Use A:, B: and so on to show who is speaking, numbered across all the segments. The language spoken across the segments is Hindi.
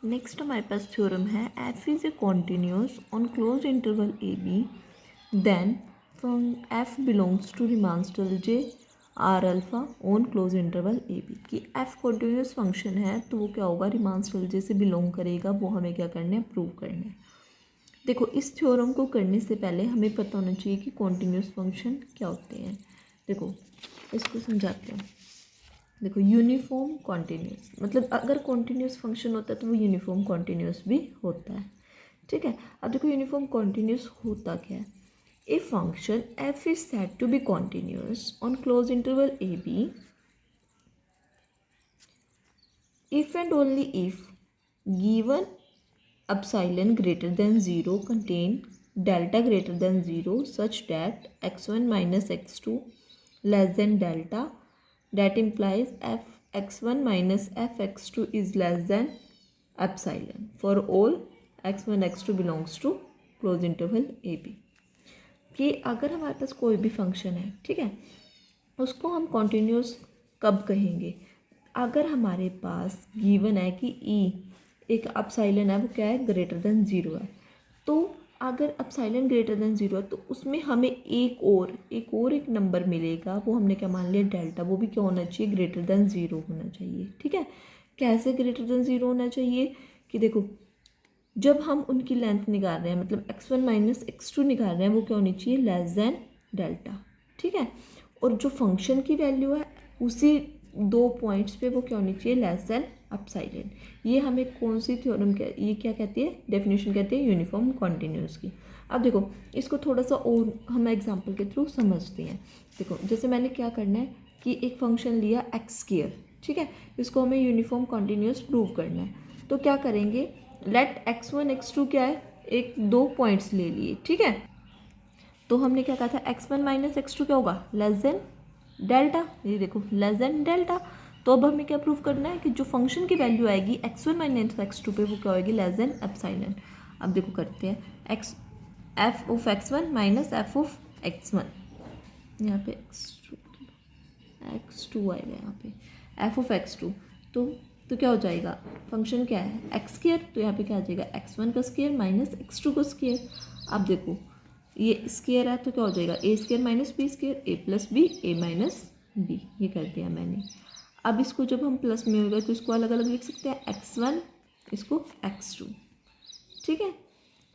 A: नेक्स्ट हमारे पास थ्योरम है F is a continuous on closed interval A B then from F belongs to Riemann Stieltjes R alpha on closed interval A B कि एफ कॉन्टिन्यूस फंक्शन है तो वो क्या होगा रिमांस्टर जे से बिलोंग करेगा, वो हमें क्या करना है प्रूव करना है। देखो इस थ्योरम को करने से पहले हमें पता होना चाहिए कि कॉन्टिन्यूस फंक्शन क्या होते हैं। देखो इसको समझाते हैं। देखो यूनिफॉर्म कॉन्टिन्यूस मतलब अगर कॉन्टिन्यूस फंक्शन होता है तो वो यूनिफॉर्म कॉन्टिन्यूस भी होता है, ठीक है। अब देखो यूनिफॉर्म कॉन्टिन्यूस होता क्या है। A function f is said to be continuous on closed interval A b if and only if given epsilon greater than 0 contain delta greater than 0 such that x1 minus x2 less than delta, that implies f x1 minus f x2 is less than epsilon for all x1 x2 belongs to close interval a b। कि अगर हमारे पास कोई भी फंक्शन है, ठीक है, उसको हम कॉन्टिन्यूस कब कहेंगे, अगर हमारे पास गिवन है कि ई एक अपसाइलन है वो क्या है ग्रेटर देन ज़ीरो है। तो अगर अपसाइलन ग्रेटर देन ज़ीरो है तो उसमें हमें एक नंबर मिलेगा, वो हमने क्या मान लिया डेल्टा, वो भी क्या होना चाहिए ग्रेटर देन ज़ीरो होना चाहिए, ठीक है। कैसे ग्रेटर देन ज़ीरो होना चाहिए कि देखो जब हम उनकी लेंथ निकाल रहे हैं मतलब x1 माइनस x2 निकाल रहे हैं वो क्या होनी चाहिए लेस देन डेल्टा, ठीक है। और जो फंक्शन की वैल्यू है उसी दो पॉइंट्स पे वो क्या होनी चाहिए लेस देन अपसाइलन। ये हमें कौन सी थ्योरम ये क्या कहती है डेफिनेशन कहती है यूनिफॉर्म कॉन्टिन्यूस की। अब देखो इसको थोड़ा सा और हम एग्जांपल के थ्रू समझते हैं। देखो जैसे मैंने क्या करना है कि एक फंक्शन लिया एक्स स्क्वायर, ठीक है, इसको हमें यूनिफॉर्म कॉन्टिन्यूस प्रूव करना है। तो क्या करेंगे लेट x1 x2 क्या है एक दो पॉइंट्स ले लिए, ठीक है। तो हमने क्या कहा था x1 माइनस x2 क्या होगा लेस देन डेल्टा, ये देखो लेस देन डेल्टा। तो अब हमें क्या प्रूव करना है कि जो फंक्शन की वैल्यू आएगी x1 माइनस x2 पे वो क्या होगी लेस देन एप्सिलॉन। अब देखो करते हैं x F of x1 minus F of x1, यहाँ पे x2 आएगा यहाँ पे एफ ऑफ x2। तो क्या हो जाएगा फंक्शन क्या है एक्स स्क्वायर, तो यहाँ पे क्या आ जाएगा x1 का स्क्वायर माइनस x2 का स्क्वायर। अब देखो ये स्क्वायर है तो क्या हो जाएगा ए स्क्वायर माइनस बी स्क्वायर ए प्लस बी ए माइनस बी, ये कर दिया मैंने। अब इसको जब हम प्लस में होगा तो इसको अलग अलग लिख सकते हैं x1 इसको x2, ठीक है।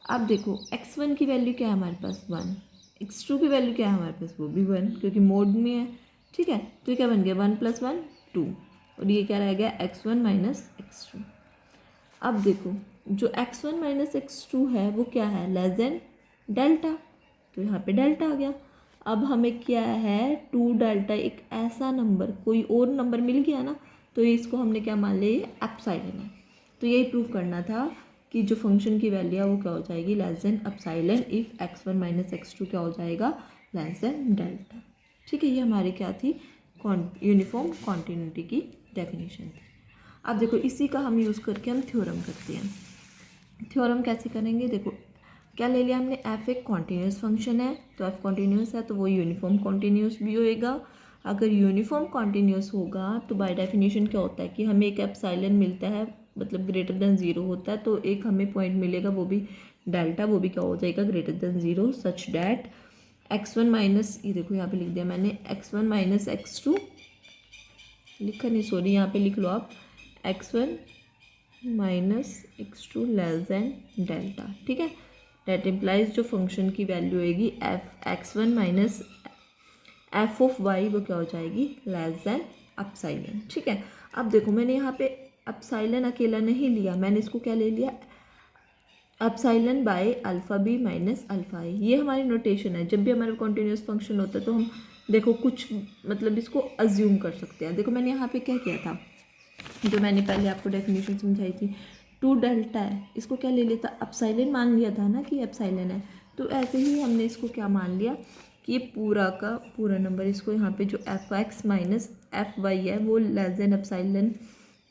A: अब देखो x1 की वैल्यू क्या है हमारे पास 1, x2 की वैल्यू क्या है हमारे पास वो भी 1 क्योंकि मोड में है, ठीक है। तो ये क्या बन गया 1 + 1 2 और ये क्या रह गया x1 माइनस x2। अब देखो जो x1 माइनस x2 है वो क्या है लेस देन डेल्टा, तो यहाँ पे डेल्टा आ गया। अब हमें क्या है 2 डेल्टा एक ऐसा नंबर कोई और नंबर मिल गया ना, तो इसको हमने क्या मान लिया ये एप्सिलॉन है। तो यही प्रूव करना था कि जो फंक्शन की वैल्यू है वो क्या हो जाएगी less than epsilon if x1 minus x2 क्या हो जाएगा लेस देन डेल्टा, ठीक है। ये हमारी क्या थी यूनिफॉर्म कॉन्टिन्यूटी की डेफिनेशन थी। अब देखो इसी का हम यूज़ करके हम थ्योरम करते हैं। थ्योरम कैसे करेंगे, देखो क्या ले लिया हमने एफ एक कॉन्टिन्यूस फंक्शन है तो एफ कॉन्टिन्यूस है तो वो यूनिफॉर्म कॉन्टिन्यूस भी होएगा। अगर यूनिफॉर्म कॉन्टिन्यूस होगा तो बाय डेफिनेशन क्या होता है कि हमें एक एप्सिलॉन मिलता है मतलब ग्रेटर देन ज़ीरो होता है, तो एक हमें पॉइंट मिलेगा वो भी डेल्टा, वो भी क्या हो जाएगा greater than zero such that x1 minus, ये देखो यहाँ पे लिख दिया मैंने x1 माइनस x2 लिखा नहीं सॉरी यहाँ पे लिख लो आप x1 minus x2 less than delta, ठीक है। डेट इम्प्लाइज जो फंक्शन की वैल्यू होएगी f x1 minus F of y वो क्या हो जाएगी लेस देन एप्सिलॉन, ठीक है। अब देखो मैंने यहाँ पे एप्सिलॉन अकेला नहीं लिया, मैंने इसको क्या ले लिया epsilon by alpha B minus alpha a. ये हमारी नोटेशन है, जब भी हमारा कॉन्टिन्यूस फंक्शन होता है तो हम देखो कुछ मतलब इसको अज्यूम कर सकते हैं। देखो मैंने यहाँ पे क्या किया था जो मैंने पहले आपको डेफिनेशन समझाई थी 2 डेल्टा है, इसको क्या ले लेता एप्सिलॉन मान लिया था ना कि एप्सिलॉन है, तो ऐसे ही हमने इसको क्या मान लिया कि ये पूरा का पूरा नंबर इसको यहाँ पे जो F X minus F Y है वो less than epsilon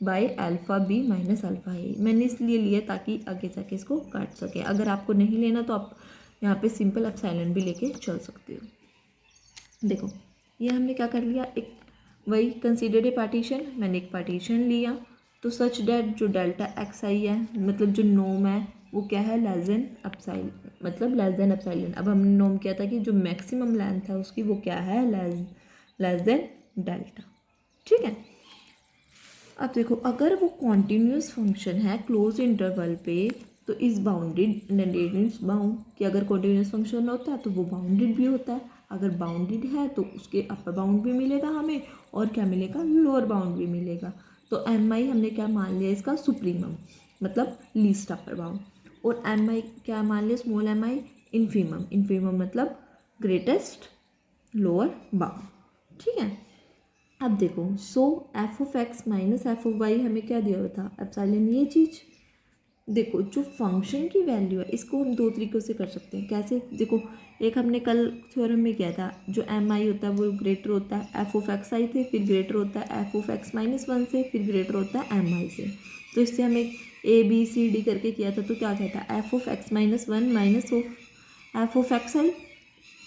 A: by alpha B minus alpha A मैंने इसलिए लिया ताकि आगे जाके इसको काट सके। अगर आपको नहीं लेना तो आप यहाँ पे सिंपल एप्सिलॉन भी लेके चल सकते हो। देखो ये हमने क्या कर लिया एक वही कंसीडर ए पार्टीशन, मैंने एक पार्टीशन लिया तो सच डैट जो डेल्टा एक्स आई है, मतलब जो नॉर्म है वो क्या है, लेस देन एप्सिलॉन, मतलब लेस देन एप्सिलॉन। अब हमने नॉर्म किया था कि जो मैक्सिमम लेंथ है उसकी वो क्या है, लेस देन डेल्टा। ठीक है। अब देखो अगर वो कॉन्टिन्यूस फंक्शन है क्लोज इंटरवल पे तो इस बाउंडेड मीन्स बाउंड, कि अगर कॉन्टिन्यूस फंक्शन होता है तो वो बाउंडेड भी होता है, अगर बाउंडेड है तो उसके अपर बाउंड भी मिलेगा हमें और क्या मिलेगा, लोअर बाउंड भी मिलेगा। तो एम आई हमने क्या मान लिया इसका, सुप्रीमम मतलब लीस्ट अपर बाउंड, और एम आई क्या मान लिया, small M I infimum, infimum मतलब ग्रेटेस्ट लोअर बाउंड। ठीक है। अब देखो so F of X minus F of Y हमें क्या दिया हुआ था, एप्सिलॉन, ये चीज़। देखो जो फंक्शन की वैल्यू है इसको हम दो तरीक़ों से कर सकते हैं। कैसे, देखो एक हमने कल थ्योरम में किया था, जो एम आई होता है वो ग्रेटर होता है एफ ऑफ एक्स आई से, फिर ग्रेटर होता है F of X minus one से, फिर ग्रेटर होता है एम आई से। तो इससे हमें ए बी सी डी करके किया था, तो क्या आ जाता है, F of X minus one minus of F of X I,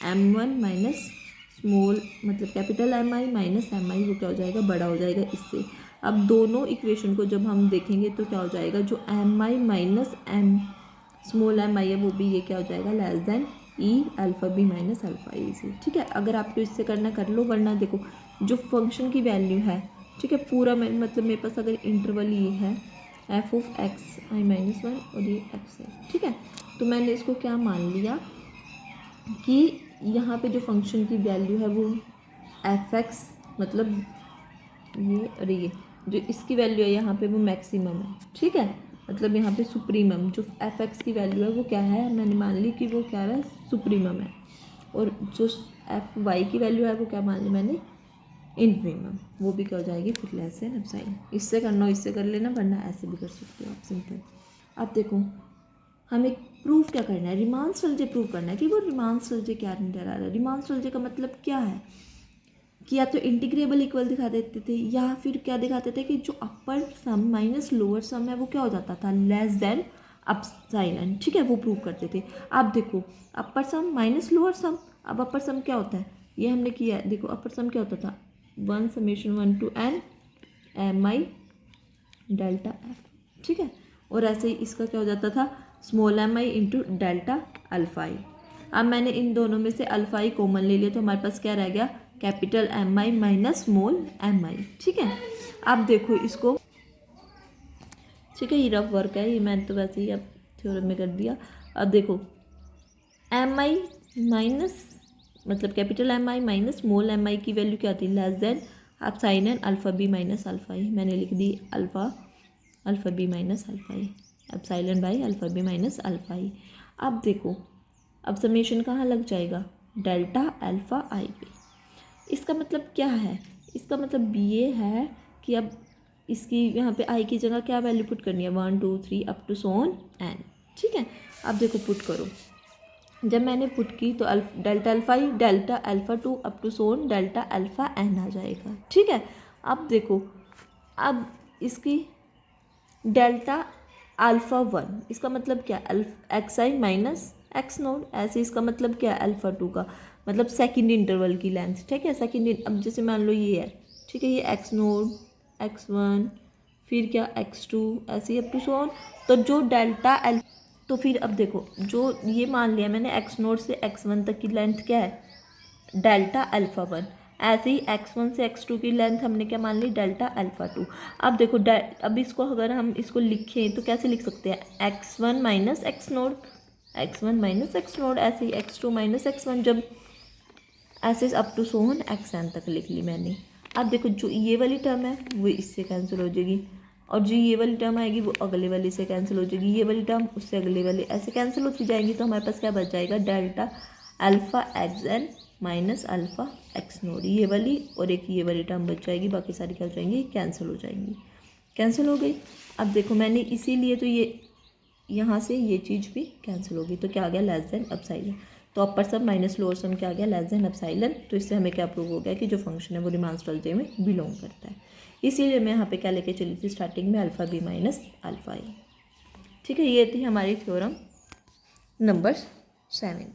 A: M one minus small मतलब capital M I minus M I, वो क्या हो जाएगा, बड़ा हो जाएगा इससे। अब दोनों इक्वेशन को जब हम देखेंगे तो क्या हो जाएगा, जो M I minus M small M I है वो भी ये क्या हो जाएगा, less than E alpha B minus alpha A से। ठीक है। अगर आपको इससे करना कर लो, वरना देखो जो फंक्शन की वैल्यू है, ठीक है, पूरा मतलब मेरे पास अगर इंटरवल ये है F of X I minus one और ये एक्स है, ठीक है, तो मैंने इसको क्या मान लिया कि यहाँ पे जो फंक्शन की वैल्यू है वो एफ एक्स मतलब ये, अरे ये जो इसकी वैल्यू है यहाँ पे वो मैक्सिमम है। ठीक है। मतलब यहाँ पे सुप्रीमम जो एफ एक्स की वैल्यू है वो क्या है, मैंने मान ली कि वो क्या है, सुप्रीमम है, और जो एफ वाई की वैल्यू है वो क्या मान ली मैंने, इनफीमम, वो भी क्या हो जाएगी फिर लेस देन एप्सिलॉन। इससे करना हो इससे कर लेना, वरना ऐसे भी कर सकते हो आप सिंपल। अब देखो हमें प्रूफ क्या करना है, रीमान स्ट्रक्चर प्रूफ करना है कि वो रीमान स्ट्रक्चर क्या निकल आ रहा है। रीमान स्ट्रक्चर का मतलब क्या है कि या तो इंटीग्रेबल इक्वल दिखा देते थे, या फिर क्या दिखाते थे कि जो अपर सम माइनस लोअर सम है वो क्या हो जाता था, लेस देन एप्सिलॉन। ठीक है, वो प्रूव करते थे। अब देखो अपर सम माइनस लोअर सम, अब अपर सम क्या होता है, ये हमने किया है। देखो अपर सम क्या होता था, one summation one to n m i delta f. ठीक है, और ऐसे ही इसका क्या हो जाता था, small M I into delta alpha i. अब मैंने इन दोनों में से अल्फा आई कॉमन ले लिया, तो हमारे पास क्या रह गया, कैपिटल एम आई माइनस स्मॉल एम आई। ठीक है। अब देखो इसको, ठीक है, ये रफ वर्क है, ये मैंने तो वैसे ही अब थ्योरम में कर दिया। अब देखो एम आई माइनस मतलब capital M I minus small M i की वैल्यू क्या थी, less than epsilon alpha b minus alpha i. मैंने लिख दी alpha b minus alpha i, epsilon by alpha b minus alpha i. अब देखो अब समेशन कहाँ लग जाएगा, डेल्टा अल्फा आई पे। इसका मतलब क्या है, इसका मतलब ये है कि अब इसकी यहाँ पे आई की जगह क्या वैल्यू पुट करनी है, 1 2 3 अप टू सोन एन। ठीक है। अब देखो पुट करो, जब मैंने पुट की तो delta alpha i delta alpha two up to so on delta alpha n आ जाएगा। ठीक है। अब देखो अब इसकी डेल्टा अल्फ़ा वन, इसका मतलब क्या, एक्स आई माइनस एक्स नोड। ऐसे इसका मतलब क्या है, अल्फ़ा टू का मतलब सेकंड इंटरवल की लेंथ। ठीक है, सेकंड, अब जैसे मान लो ये है, ठीक है, ये एक्स नोड एक्स वन फिर क्या एक्स टू, ऐसे ही अप टू सो ऑन। तो जो डेल्टा एल, तो फिर अब देखो जो ये मान लिया मैंने एक्स नोड से एक्स वन तक की लेंथ क्या है, डेल्टा अल्फ़ा वन। ऐसे ही एक्स वन से एक्स टू की लेंथ हमने क्या मान ली, डेल्टा अल्फ़ा टू। अब देखो अब इसको अगर हम इसको लिखें तो कैसे लिख सकते हैं, x one minus x naught, x one minus x naught, ऐसे ही x two minus x one, जब ऐसे up to so on x n तक लिख ली मैंने। अब देखो जो ये वाली टर्म है वो इससे कैंसिल हो जाएगी, और जो ये वाली टर्म आएगी वो अगले वाली से कैंसिल हो जाएगी, ये वाली टर्म उससे अगले वाली, ऐसे कैंसिल होती जाएंगी। तो हमारे पास क्या बच जाएगा, delta alpha X N minus alpha X naught, ये वाली और एक ये वाली टर्म बच जाएगी, बाकी सारी क्या हो जाएंगी, कैंसिल हो जाएंगी, कैंसिल हो गई। अब देखो मैंने इसीलिए तो ये यहाँ से ये चीज़ भी कैंसिल होगी, तो क्या आ गया, लेस देन एप्सिलॉन। तो अपर सम माइनस लोअर सम क्या आ गया, लेस देन एप्सिलॉन। तो इससे हमें क्या प्रूव हो गया कि जो फंक्शन है वो रीमान स्ट्रक्चर में बिलोंग करता है। इसीलिए मैं यहाँ पे क्या लेके चली थी स्टार्टिंग में, अल्फ़ा बी माइनस अल्फ़ा आई। ठीक है, ये थी हमारी थ्योरम नंबर 7।